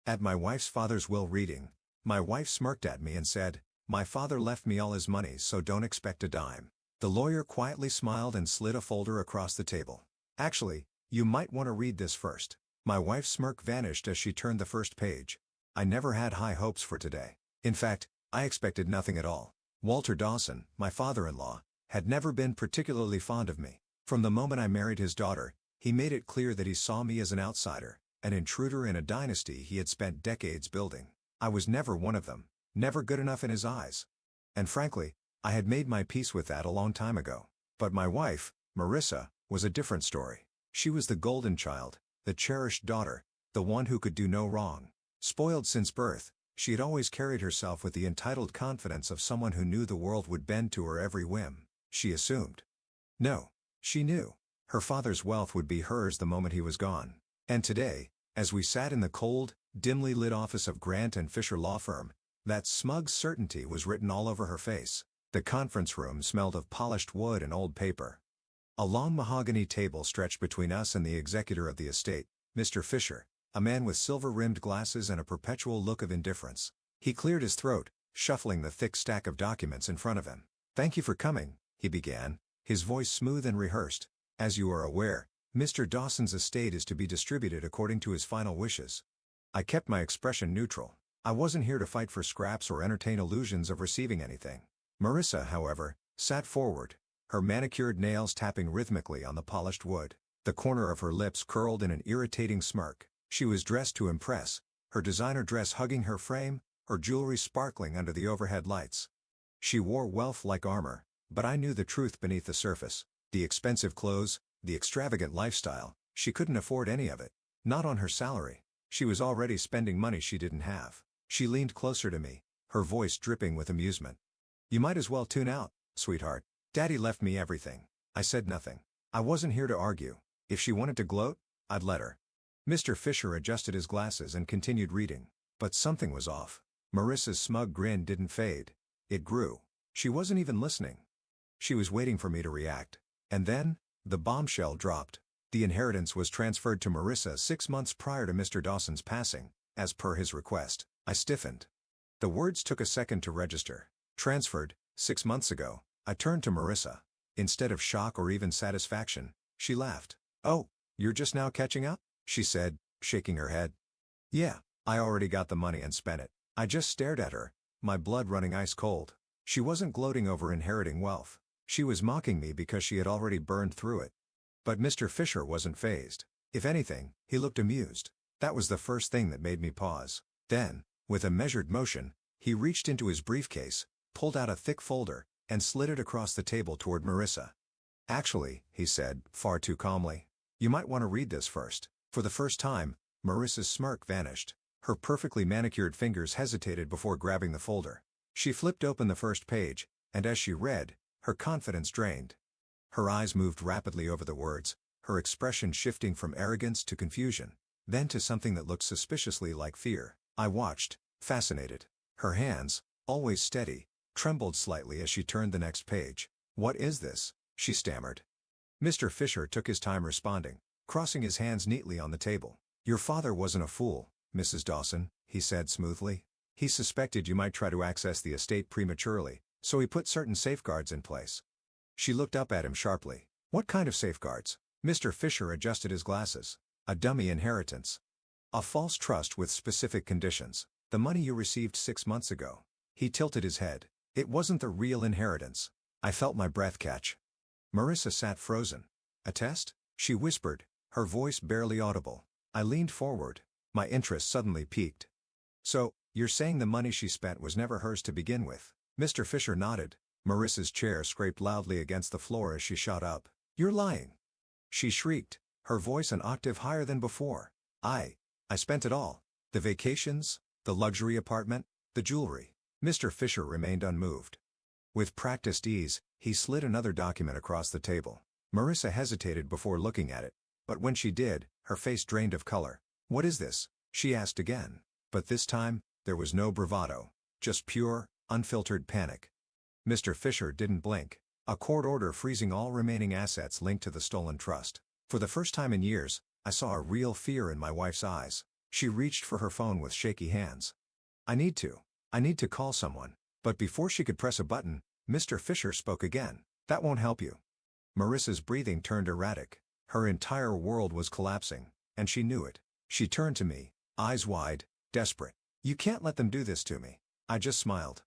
At my wife's father's will reading, my wife smirked at me and said, "My father left me all his money, so don't expect a dime." The lawyer quietly smiled and slid a folder across the table. "Actually, you might want to read this first." My wife's smirk vanished as she turned the first page. I never had high hopes for today. In fact, I expected nothing at all. Walter Dawson, my father-in-law, had never been particularly fond of me. From the moment I married his daughter, he made it clear that he saw me as an outsider, an intruder in a dynasty he had spent decades building. I was never one of them, never good enough in his eyes. And frankly, I had made my peace with that a long time ago. But my wife, Marissa, was a different story. She was the golden child, the cherished daughter, the one who could do no wrong. Spoiled since birth, she had always carried herself with the entitled confidence of someone who knew the world would bend to her every whim. She assumed. No, she knew. Her father's wealth would be hers the moment he was gone. And today, as we sat in the cold, dimly lit office of Grant & Fisher law firm, that smug certainty was written all over her face. The conference room smelled of polished wood and old paper. A long mahogany table stretched between us and the executor of the estate, Mr. Fisher, a man with silver-rimmed glasses and a perpetual look of indifference. He cleared his throat, shuffling the thick stack of documents in front of him. "Thank you for coming," he began, his voice smooth and rehearsed. "As you are aware, Mr. Dawson's estate is to be distributed according to his final wishes." I kept my expression neutral. I wasn't here to fight for scraps or entertain illusions of receiving anything. Marissa, however, sat forward, her manicured nails tapping rhythmically on the polished wood. The corner of her lips curled in an irritating smirk. She was dressed to impress, her designer dress hugging her frame, her jewelry sparkling under the overhead lights. She wore wealth like armor, but I knew the truth beneath the surface. The expensive clothes, the extravagant lifestyle, she couldn't afford any of it. Not on her salary. She was already spending money she didn't have. She leaned closer to me, her voice dripping with amusement. "You might as well tune out, sweetheart. Daddy left me everything." I said nothing. I wasn't here to argue. If she wanted to gloat, I'd let her. Mr. Fisher adjusted his glasses and continued reading. But something was off. Marissa's smug grin didn't fade. It grew. She wasn't even listening. She was waiting for me to react. And then, the bombshell dropped. The inheritance was transferred to Marissa 6 months prior to Mr. Dawson's passing, as per his request. I stiffened. The words took a second to register. Transferred, 6 months ago. I turned to Marissa. Instead of shock or even satisfaction, she laughed. "Oh, you're just now catching up?" she said, shaking her head. "Yeah, I already got the money and spent it." I just stared at her, my blood running ice cold. She wasn't gloating over inheriting wealth. She was mocking me because she had already burned through it. But Mr. Fisher wasn't fazed. If anything, he looked amused. That was the first thing that made me pause. Then, with a measured motion, he reached into his briefcase, pulled out a thick folder, and slid it across the table toward Marissa. "Actually," he said, far too calmly, "you might want to read this first." For the first time, Marissa's smirk vanished. Her perfectly manicured fingers hesitated before grabbing the folder. She flipped open the first page, and as she read, her confidence drained. Her eyes moved rapidly over the words, her expression shifting from arrogance to confusion, then to something that looked suspiciously like fear. I watched, fascinated. Her hands, always steady, trembled slightly as she turned the next page. "What is this?" she stammered. Mr. Fisher took his time responding, crossing his hands neatly on the table. "Your father wasn't a fool, Mrs. Dawson," he said smoothly. "He suspected you might try to access the estate prematurely, so he put certain safeguards in place." She looked up at him sharply. "What kind of safeguards?" Mr. Fisher adjusted his glasses. "A dummy inheritance. A false trust with specific conditions. The money you received 6 months ago." He tilted his head. "It wasn't the real inheritance." I felt my breath catch. Marissa sat frozen. "A test?" she whispered, her voice barely audible. I leaned forward. My interest suddenly piqued. "So, you're saying the money she spent was never hers to begin with?" Mr. Fisher nodded. Marissa's chair scraped loudly against the floor as she shot up. "You're lying!" she shrieked, her voice an octave higher than before. I spent it all. The vacations, the luxury apartment, the jewelry." Mr. Fisher remained unmoved. With practiced ease, he slid another document across the table. Marissa hesitated before looking at it, but when she did, her face drained of color. "What is this?" she asked again. But this time, there was no bravado, just pure, unfiltered panic. Mr. Fisher didn't blink. "A court order freezing all remaining assets linked to the stolen trust." For the first time in years, I saw a real fear in my wife's eyes. She reached for her phone with shaky hands. I need to. I need to call someone. But before she could press a button, Mr. Fisher spoke again. That won't help you. Marissa's breathing turned erratic. Her entire world was collapsing, and she knew it. She turned to me, eyes wide, desperate. You can't let them do this to me. I just smiled.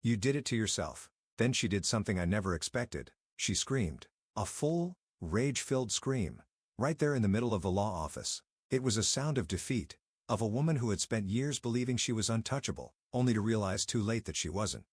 You did it to yourself. Then she did something I never expected. She screamed. A full, rage-filled scream. Right there in the middle of the law office. It was a sound of defeat. Of a woman who had spent years believing she was untouchable, only to realize too late that she wasn't.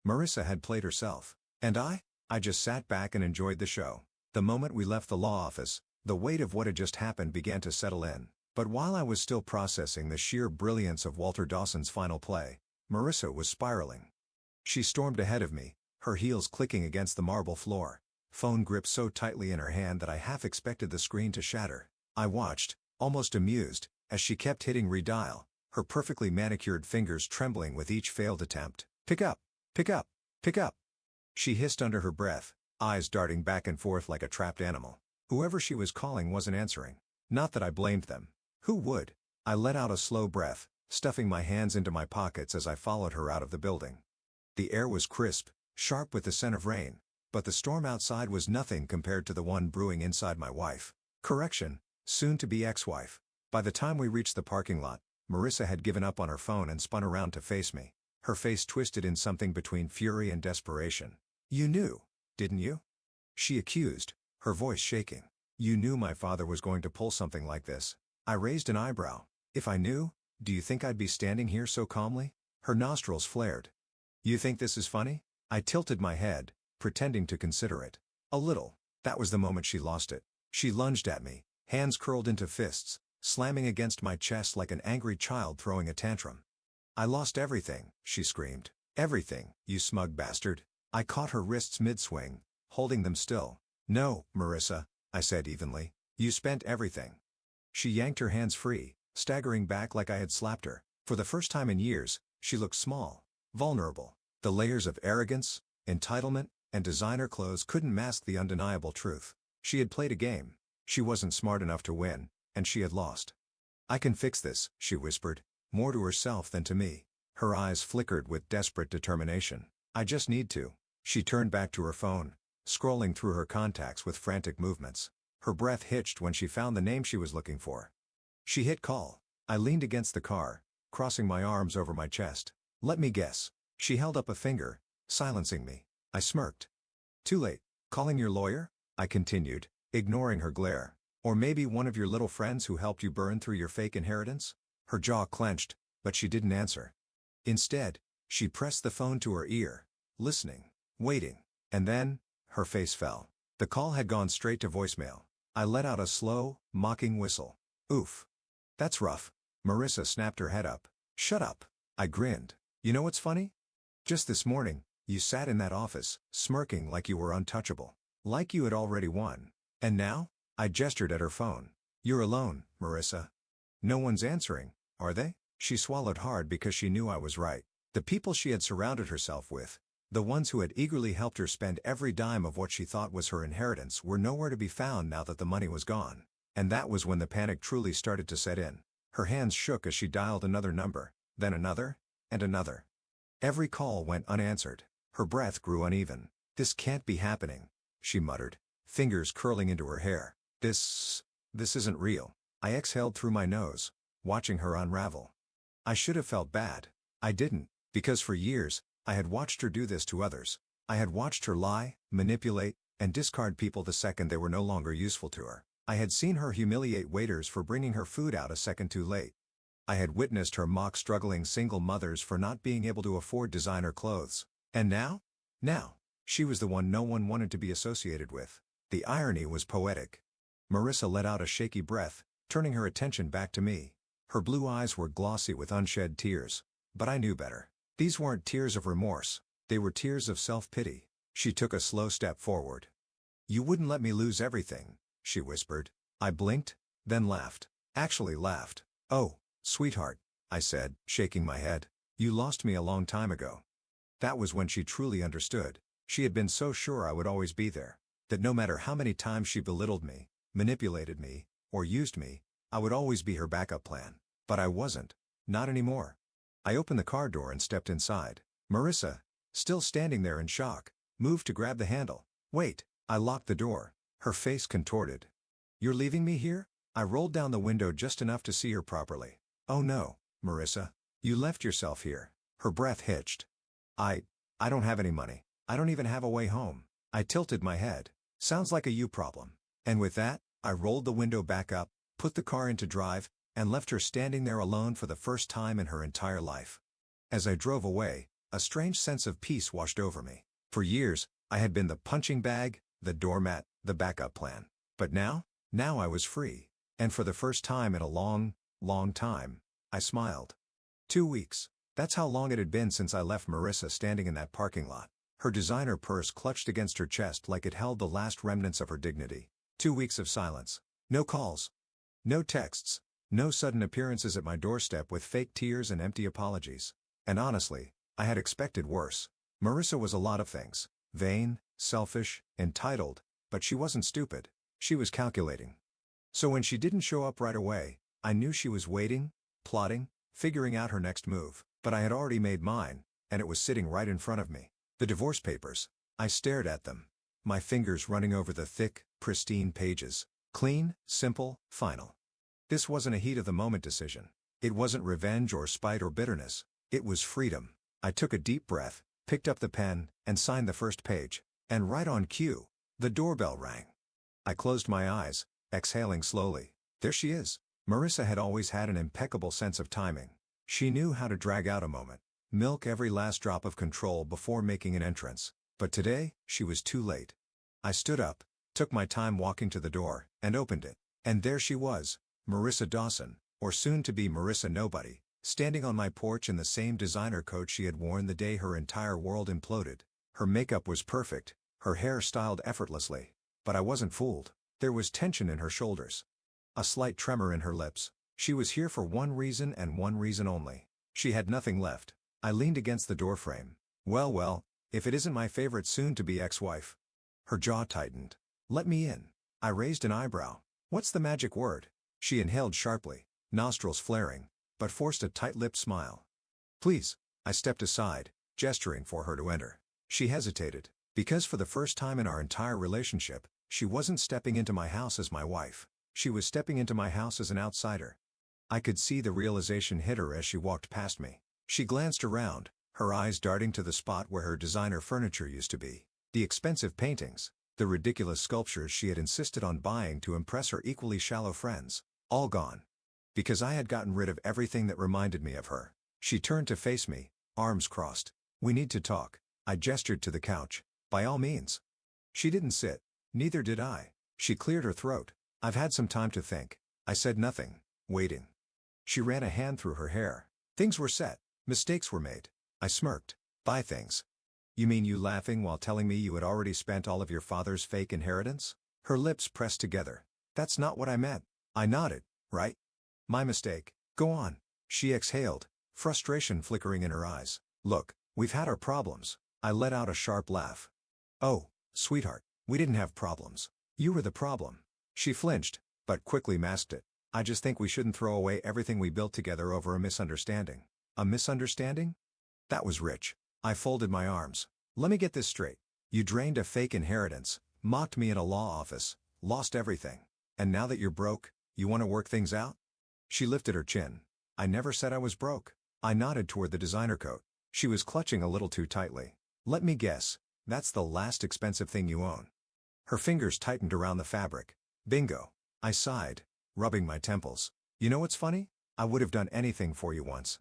Marissa had played herself. And I just sat back and enjoyed the show. The moment we left the law office, the weight of what had just happened began to settle in. But while I was still processing the sheer brilliance of Walter Dawson's final play, Marissa was spiraling. She stormed ahead of me, her heels clicking against the marble floor, phone gripped so tightly in her hand that I half expected the screen to shatter. I watched, almost amused, as she kept hitting redial, her perfectly manicured fingers trembling with each failed attempt. Pick up! Pick up! Pick up! She hissed under her breath, eyes darting back and forth like a trapped animal. Whoever she was calling wasn't answering. Not that I blamed them. Who would? I let out a slow breath, stuffing my hands into my pockets as I followed her out of the building. The air was crisp, sharp with the scent of rain, but the storm outside was nothing compared to the one brewing inside my wife. Correction, soon-to-be ex-wife. By the time we reached the parking lot, Marissa had given up on her phone and spun around to face me, her face twisted in something between fury and desperation. You knew, didn't you? She accused, her voice shaking. You knew my father was going to pull something like this. I raised an eyebrow. If I knew, do you think I'd be standing here so calmly? Her nostrils flared. You think this is funny? I tilted my head, pretending to consider it. A little. That was the moment she lost it. She lunged at me, hands curled into fists, slamming against my chest like an angry child throwing a tantrum. I lost everything, she screamed. Everything, you smug bastard. I caught her wrists mid-swing, holding them still. No, Marissa, I said evenly. You spent everything. She yanked her hands free, staggering back like I had slapped her. For the first time in years, she looked small, vulnerable. The layers of arrogance, entitlement, and designer clothes couldn't mask the undeniable truth. She had played a game. She wasn't smart enough to win, and she had lost. I can fix this, she whispered, more to herself than to me. Her eyes flickered with desperate determination. I just need to. She turned back to her phone, scrolling through her contacts with frantic movements. Her breath hitched when she found the name she was looking for. She hit call. I leaned against the car, crossing my arms over my chest. Let me guess. She held up a finger, silencing me. I smirked. Too late. Calling your lawyer? I continued, ignoring her glare. Or maybe one of your little friends who helped you burn through your fake inheritance? Her jaw clenched, but she didn't answer. Instead, she pressed the phone to her ear, listening, waiting. And then, her face fell. The call had gone straight to voicemail. I let out a slow, mocking whistle. Oof. That's rough. Marissa snapped her head up. Shut up. I grinned. You know what's funny? Just this morning, you sat in that office, smirking like you were untouchable. Like you had already won. And now? I gestured at her phone. You're alone, Marissa. No one's answering, are they? She swallowed hard because she knew I was right. The people she had surrounded herself with, the ones who had eagerly helped her spend every dime of what she thought was her inheritance, were nowhere to be found now that the money was gone. And that was when the panic truly started to set in. Her hands shook as she dialed another number, then another, and another. Every call went unanswered. Her breath grew uneven. This can't be happening, she muttered, fingers curling into her hair. This isn't real. I exhaled through my nose, watching her unravel. I should have felt bad. I didn't, because for years, I had watched her do this to others. I had watched her lie, manipulate, and discard people the second they were no longer useful to her. I had seen her humiliate waiters for bringing her food out a second too late. I had witnessed her mock struggling single mothers for not being able to afford designer clothes. And now? Now, she was the one no one wanted to be associated with. The irony was poetic. Marissa let out a shaky breath, turning her attention back to me. Her blue eyes were glossy with unshed tears. But I knew better. These weren't tears of remorse. They were tears of self-pity. She took a slow step forward. You wouldn't let me lose everything, she whispered. I blinked, then laughed. Actually laughed. Oh, sweetheart, I said, shaking my head. You lost me a long time ago. That was when she truly understood. She had been so sure I would always be there. That no matter how many times she belittled me, manipulated me, or used me, I would always be her backup plan. But I wasn't. Not anymore. I opened the car door and stepped inside. Marissa, still standing there in shock, moved to grab the handle. Wait, I locked the door. Her face contorted. You're leaving me here? I rolled down the window just enough to see her properly. Oh no, Marissa. You left yourself here. Her breath hitched. I don't have any money. I don't even have a way home. I tilted my head. Sounds like a you problem. And with that, I rolled the window back up, put the car into drive, and left her standing there alone for the first time in her entire life. As I drove away, a strange sense of peace washed over me. For years, I had been the punching bag, the doormat, the backup plan. But now I was free. And for the first time in a long, long time, I smiled. 2 weeks. That's how long it had been since I left Marissa standing in that parking lot. Her designer purse clutched against her chest like it held the last remnants of her dignity. 2 weeks of silence. No calls. No texts. No sudden appearances at my doorstep with fake tears and empty apologies. And honestly, I had expected worse. Marissa was a lot of things. Vain, selfish, entitled, but she wasn't stupid. She was calculating. So when she didn't show up right away, I knew she was waiting, plotting, figuring out her next move. But I had already made mine, and it was sitting right in front of me. The divorce papers. I stared at them. My fingers running over the thick, pristine pages. Clean, simple, final. This wasn't a heat-of-the-moment decision. It wasn't revenge or spite or bitterness. It was freedom. I took a deep breath, picked up the pen, and signed the first page. And right on cue, the doorbell rang. I closed my eyes, exhaling slowly. There she is. Marissa had always had an impeccable sense of timing. She knew how to drag out a moment, milk every last drop of control before making an entrance. But today, she was too late. I stood up, took my time walking to the door, and opened it. And there she was, Marissa Dawson, or soon-to-be Marissa Nobody, standing on my porch in the same designer coat she had worn the day her entire world imploded. Her makeup was perfect, her hair styled effortlessly. But I wasn't fooled. There was tension in her shoulders. A slight tremor in her lips. She was here for one reason and one reason only. She had nothing left. I leaned against the doorframe. Well, if it isn't my favorite soon-to-be ex-wife. Her jaw tightened. Let me in. I raised an eyebrow. What's the magic word? She inhaled sharply, nostrils flaring, but forced a tight-lipped smile. Please. I stepped aside, gesturing for her to enter. She hesitated, because for the first time in our entire relationship, she wasn't stepping into my house as my wife. She was stepping into my house as an outsider. I could see the realization hit her as she walked past me. She glanced around, her eyes darting to the spot where her designer furniture used to be. The expensive paintings, the ridiculous sculptures she had insisted on buying to impress her equally shallow friends, all gone. Because I had gotten rid of everything that reminded me of her. She turned to face me, arms crossed. We need to talk. I gestured to the couch. By all means. She didn't sit. Neither did I. She cleared her throat. I've had some time to think. I said nothing, waiting. She ran a hand through her hair. Things were set. Mistakes were made. I smirked. Buy things. You mean you laughing while telling me you had already spent all of your father's fake inheritance? Her lips pressed together. That's not what I meant. I nodded. Right? My mistake. Go on. She exhaled, frustration flickering in her eyes. Look, we've had our problems. I let out a sharp laugh. Oh, sweetheart, we didn't have problems. You were the problem. She flinched, but quickly masked it. I just think we shouldn't throw away everything we built together over a misunderstanding. A misunderstanding? That was rich. I folded my arms. Let me get this straight. You drained a fake inheritance, mocked me in a law office, lost everything. And now that you're broke, you want to work things out? She lifted her chin. I never said I was broke. I nodded toward the designer coat. She was clutching a little too tightly. Let me guess, that's the last expensive thing you own. Her fingers tightened around the fabric. Bingo. I sighed, rubbing my temples. You know what's funny? I would have done anything for you once.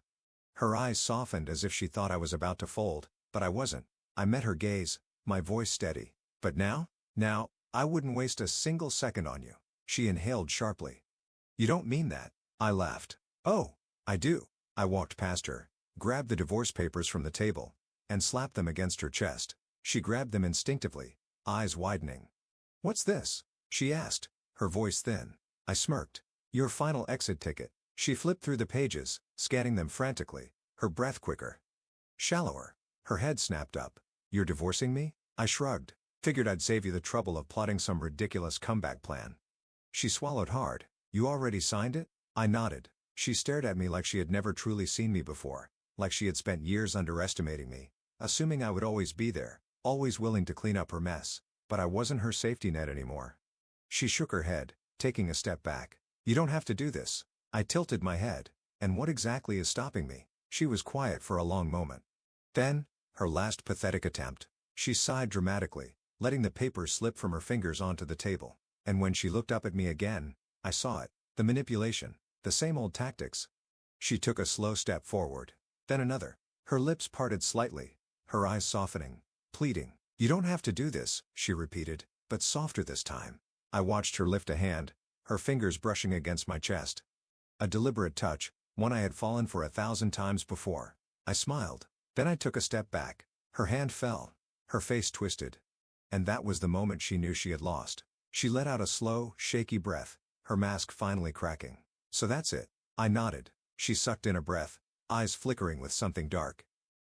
Her eyes softened as if she thought I was about to fold, but I wasn't. I met her gaze, my voice steady. But now, I wouldn't waste a single second on you. She inhaled sharply. You don't mean that. I laughed. Oh, I do. I walked past her, grabbed the divorce papers from the table, and slapped them against her chest. She grabbed them instinctively, eyes widening. What's this? She asked, her voice thin. I smirked. Your final exit ticket. She flipped through the pages, scanning them frantically, her breath quicker. Shallower. Her head snapped up. You're divorcing me? I shrugged. Figured I'd save you the trouble of plotting some ridiculous comeback plan. She swallowed hard. You already signed it? I nodded. She stared at me like she had never truly seen me before, like she had spent years underestimating me, assuming I would always be there, always willing to clean up her mess, but I wasn't her safety net anymore. She shook her head, taking a step back. "You don't have to do this." I tilted my head. "And what exactly is stopping me?" She was quiet for a long moment. Then, her last pathetic attempt. She sighed dramatically, letting the papers slip from her fingers onto the table. And when she looked up at me again, I saw it. The manipulation. The same old tactics. She took a slow step forward. Then another. Her lips parted slightly, her eyes softening, pleading. "You don't have to do this," she repeated, but softer this time. I watched her lift a hand, her fingers brushing against my chest. A deliberate touch, one I had fallen for 1,000 times before. I smiled. Then I took a step back. Her hand fell. Her face twisted. And that was the moment she knew she had lost. She let out a slow, shaky breath, her mask finally cracking. "So that's it." I nodded. She sucked in a breath, eyes flickering with something dark.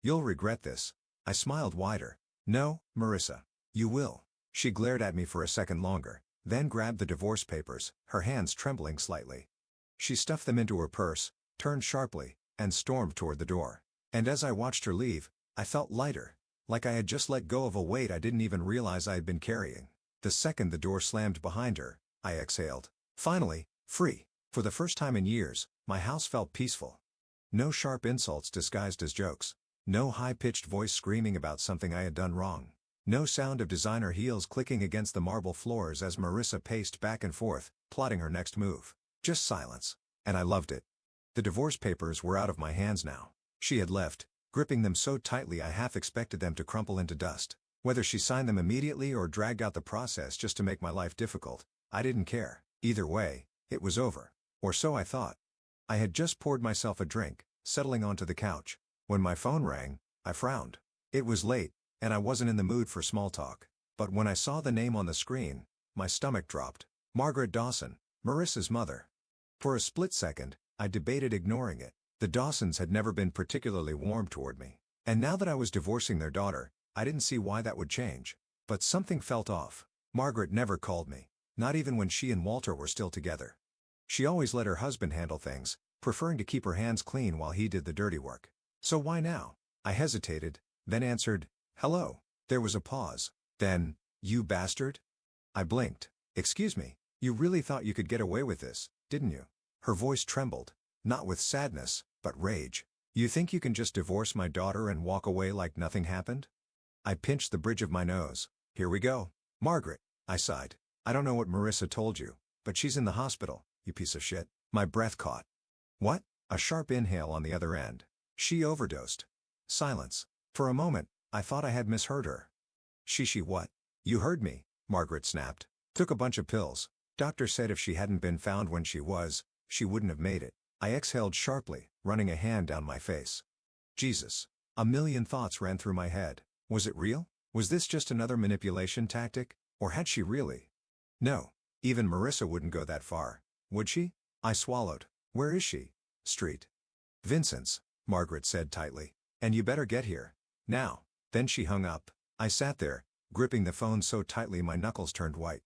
"You'll regret this." I smiled wider. "No, Marissa. You will." She glared at me for a second longer, then grabbed the divorce papers, her hands trembling slightly. She stuffed them into her purse, turned sharply, and stormed toward the door. And as I watched her leave, I felt lighter, like I had just let go of a weight I didn't even realize I had been carrying. The second the door slammed behind her, I exhaled. Finally, free. For the first time in years, my house felt peaceful. No sharp insults disguised as jokes. No high-pitched voice screaming about something I had done wrong. No sound of designer heels clicking against the marble floors as Marissa paced back and forth, plotting her next move. Just silence. And I loved it. The divorce papers were out of my hands now. She had left, gripping them so tightly I half expected them to crumple into dust. Whether she signed them immediately or dragged out the process just to make my life difficult, I didn't care. Either way, it was over. Or so I thought. I had just poured myself a drink, settling onto the couch. When my phone rang, I frowned. It was late, and I wasn't in the mood for small talk. But when I saw the name on the screen, my stomach dropped. Margaret Dawson, Marissa's mother. For a split second, I debated ignoring it. The Dawsons had never been particularly warm toward me. And now that I was divorcing their daughter, I didn't see why that would change. But something felt off. Margaret never called me, not even when she and Walter were still together. She always let her husband handle things, preferring to keep her hands clean while he did the dirty work. So why now? I hesitated, then answered, "Hello." There was a pause. Then, "You bastard?" I blinked. "Excuse me, you really thought you could get away with this, didn't you?" Her voice trembled, not with sadness, but rage. "You think you can just divorce my daughter and walk away like nothing happened?" I pinched the bridge of my nose. "Here we go." "Margaret," I sighed. "I don't know what Marissa told you, but she's in the hospital, you piece of shit." My breath caught. "What?" A sharp inhale on the other end. "She overdosed." Silence. For a moment, I thought I had misheard her. She what?" "You heard me," Margaret snapped. "Took a bunch of pills. Doctor said if she hadn't been found when she wouldn't have made it." I exhaled sharply, running a hand down my face. Jesus. A million thoughts ran through my head. Was it real? Was this just another manipulation tactic? Or had she really? No. Even Marissa wouldn't go that far. Would she? I swallowed. "Where is she?" "Street. Vincent's," Margaret said tightly. "And you better get here. Now." Then she hung up. I sat there, gripping the phone so tightly my knuckles turned white.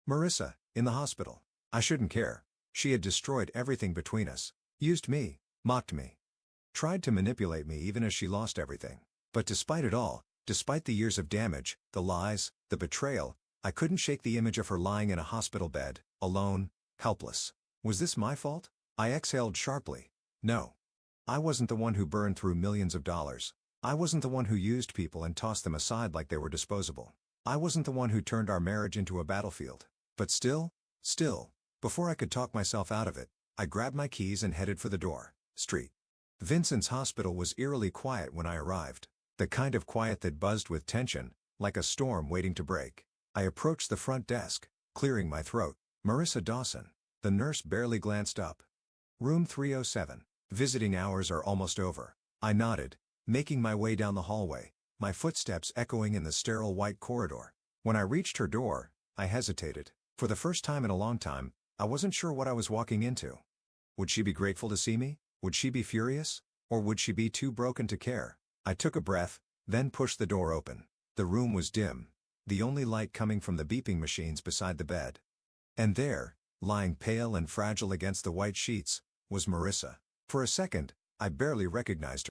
Marissa, in the hospital. I shouldn't care. She had destroyed everything between us. Used me, mocked me. Tried to manipulate me even as she lost everything. But despite it all, despite the years of damage, the lies, the betrayal, I couldn't shake the image of her lying in a hospital bed, alone, helpless. Was this my fault? I exhaled sharply. No. I wasn't the one who burned through millions of dollars. I wasn't the one who used people and tossed them aside like they were disposable. I wasn't the one who turned our marriage into a battlefield. But still, before I could talk myself out of it, I grabbed my keys and headed for the door. Street. Vincent's hospital was eerily quiet when I arrived. The kind of quiet that buzzed with tension, like a storm waiting to break. I approached the front desk, clearing my throat. Marissa Dawson. The nurse barely glanced up. Room 307. Visiting hours are almost over. I nodded, making my way down the hallway, my footsteps echoing in the sterile white corridor. When I reached her door, I hesitated. For the first time in a long time, I wasn't sure what I was walking into. Would she be grateful to see me? Would she be furious? Or would she be too broken to care? I took a breath, then pushed the door open. The room was dim, the only light coming from the beeping machines beside the bed. And there, lying pale and fragile against the white sheets, was Marissa. For a second, I barely recognized her.